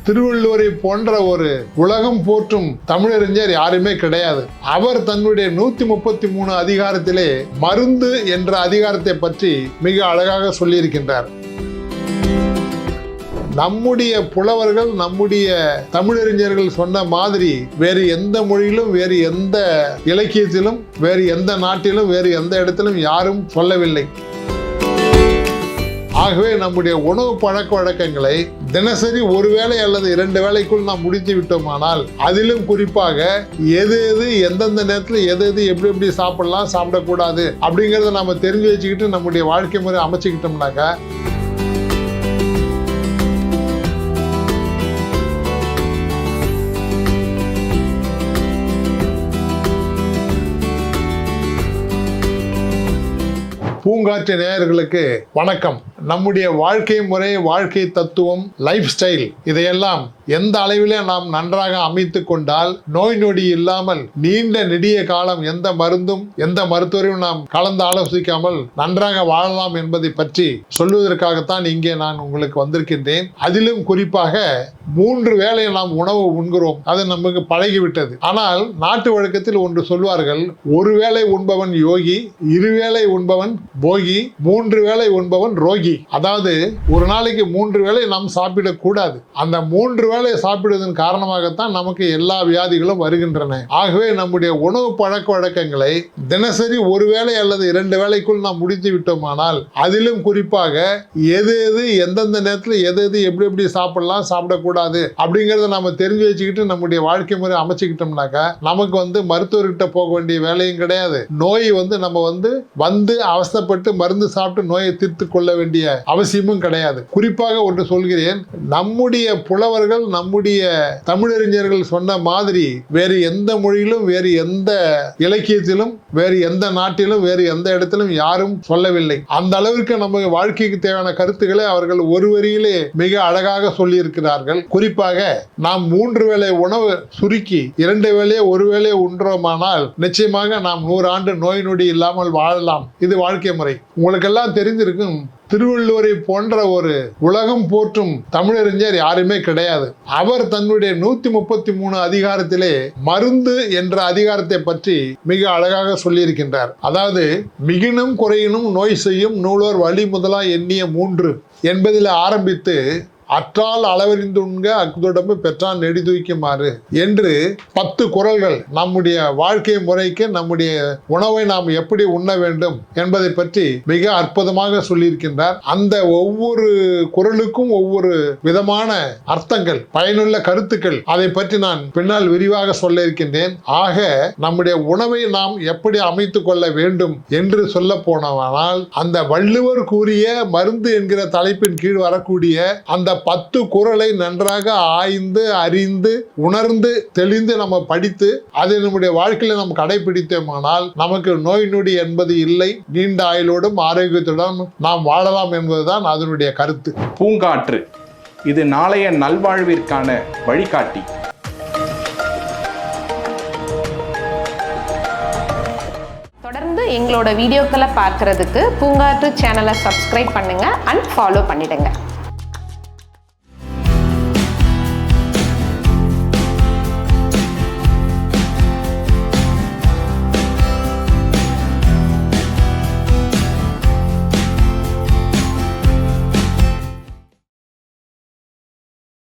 திருவள்ளுவரை போன்ற ஒரு உலகம் போற்றும் தமிழறிஞர் யாருமே கிடையாது. அவர் தன்னுடைய 133 அதிகாரத்திலே மருந்து என்ற அதிகாரத்தை பற்றி மிக அழகாக சொல்லியிருக்கின்றார். நம்முடைய புலவர்கள், நம்முடைய தமிழறிஞர்கள் சொன்ன மாதிரி வேறு எந்த மொழியிலும், வேறு எந்த இலக்கியத்திலும், வேறு எந்த நாட்டிலும், வேறு எந்த இடத்திலும் யாரும் சொல்லவில்லை. ஆகவே நம்முடைய உணவு பழக்க வழக்கங்களை தினசரி ஒரு வேளை அல்லது 2 வேளைக்குள் நாம் முடித்து விட்டோமானால், அதிலும் குறிப்பாக எது எந்தெந்த நேரத்தில் எது எப்படி சாப்பிடலாம், சாப்பிடக்கூடாது அப்படிங்கிறத நம்ம தெரிஞ்சு வச்சுக்கிட்டு நம்முடைய வாழ்க்கை முறை அமைச்சுக்கிட்டோம்னாக்கா பூங்காற்று நேயர்களுக்கு வணக்கம். நம்முடைய வாழ்க்கை முறை, வாழ்க்கை தத்துவம், லைஃப் ஸ்டைல் இதையெல்லாம் எந்த அளவிலே நாம் நன்றாக அமைத்து கொண்டால் நோய் நொடி இல்லாமல் நீண்ட நெடிய காலம் எந்த மருந்தும் எந்த மருத்துவரையும் நாம் கலந்து ஆலோசிக்காமல் நன்றாக வாழலாம் என்பதை பற்றி சொல்வதற்காகத்தான் இங்கே நான் உங்களுக்கு வந்திருக்கின்றேன். அதிலும் குறிப்பாக 3 வேளை நாம் உணவு உண்கிறோம், அது நமக்கு பழகிவிட்டது. ஆனால் நாட்டு வழக்கத்தில் ஒன்று சொல்வார்கள், 1 வேளை உண்பவன் யோகி, 2 வேளை உண்பவன் போகி, 3 வேளை உண்பவன் ரோகி. அதாவது ஒரு நாளைக்கு 3 வேளை நாம் சாப்பிடக்கூடாது. அந்த 3 வேளை சாப்பிடுவதன் காரணமாகத்தான் நமக்கு எல்லா வியாதிகளும் வருகின்றன. ஆகவே நம்முடைய உணவு பழக்க வழக்கங்களை தினசரி 1 வேளை அல்லது 2 வேளைக்குள் நாம் முடித்து விட்டோமானால், அதிலும் குறிப்பாக எது எந்தெந்த நேரத்தில் எது எப்படி சாப்பிடலாம், சாப்பிடக்கூடாது அப்படிங்கிறத நம்ம தெரிஞ்சு வச்சுக்கிட்டு நம்முடைய வாழ்க்கை முறை அமைச்சுக்கிட்டோம்னாக்கா நமக்கு மருத்துவர்கிட்ட போக வேண்டிய வேலையும் கிடையாது. நோய் நம்ம வந்து அவஸ்தைப்பட்டு மருந்து சாப்பிட்டு நோயை தீர்த்து கொள்ள வேண்டிய அவசியமும் கிடையாது. குறிப்பாக ஒன்று சொல்கிறேன், நம்முடைய புலவர்கள், நம்முடைய தமிழறிஞர்கள் சொன்ன மாதிரி வேறு எந்த மொழியிலும், வேறு எந்த இலக்கியத்திலும், வேறு எந்த நாட்டிலும், வேறு எந்த இடத்திலும் யாரும் சொல்லவில்லை. அந்த அளவிற்கு நம்ம வாழ்க்கைக்கு தேவையான கருத்துக்களை அவர்கள் ஒரு வரியிலே மிக அழகாக சொல்லி இருக்கிறார்கள். குறிப்பாக நாம் 3 வேளை உணவு சுருக்கி 2 வேளையை 1 வேளையை உண்றோமானால் நிச்சயமாக நாம் 100 ஆண்டு நோய் நொடி இல்லாமல் வாழலாம். இது வாழ்க்கை முறை. உங்களுக்கெல்லாம் தெரிந்திருக்கும், திருவள்ளுவரை போன்ற ஒரு உலகம் போற்றும் தமிழறிஞர் யாருமே கிடையாது. அவர் தன்னுடைய 133 அதிகாரத்திலே மருந்து என்ற அதிகாரத்தை பற்றி மிக அழகாக சொல்லியிருக்கின்றார். அதாவது மிகினும் குறையினும் நோய் செய்யும் நூலோர் வழி முதலா எண்ணிய 3 என்பதில் ஆரம்பித்து அற்றால் அளவறிந்து உண்க அக்குதொடம்பு பெற்றான் நெடி தூய்க்குமாறு என்று 10 குறள்கள் நம்முடைய வாழ்க்கை முறைக்கு, நம்முடைய உணவை நாம் எப்படி உண்ண வேண்டும் என்பதை பற்றி மிக அற்புதமாக சொல்லியிருக்கின்றார். அந்த ஒவ்வொரு குறளுக்கும் ஒவ்வொரு விதமான அர்த்தங்கள், பயனுள்ள கருத்துக்கள், அதை பற்றி நான் பின்னால் விரிவாக சொல்ல இருக்கின்றேன். ஆக நம்முடைய உணவை நாம் எப்படி அமைத்துக் கொள்ள வேண்டும் என்று சொல்ல போனால், அந்த வள்ளுவர் கூறிய மருந்து என்கிற தலைப்பின் கீழ் வரக்கூடிய அந்த 10 குறளை நன்றாக ஆய்ந்து அறிந்து உணர்ந்து தெளிந்து நம்ம படித்து அதை நம்முடைய வாழ்க்கையில நம்ம கடைபிடித்தோமானால் நமக்கு நோய் நொடி என்பது இல்லை, நீண்ட ஆயுளோடும் ஆரோக்கியத்துடன் நாம் வாழலாம் என்பதுதான் அதனுடைய கருத்து. பூங்காற்று இது நாளைய நல்வாழ்விற்கான வழிகாட்டி. தொடர்ந்து எங்களோட வீடியோக்களை பார்க்கறதுக்கு பூங்காற்று சேனலை சப்ஸ்கிரைப் பண்ணுங்க அண்ட் ஃபாலோ பண்ணிடுங்க.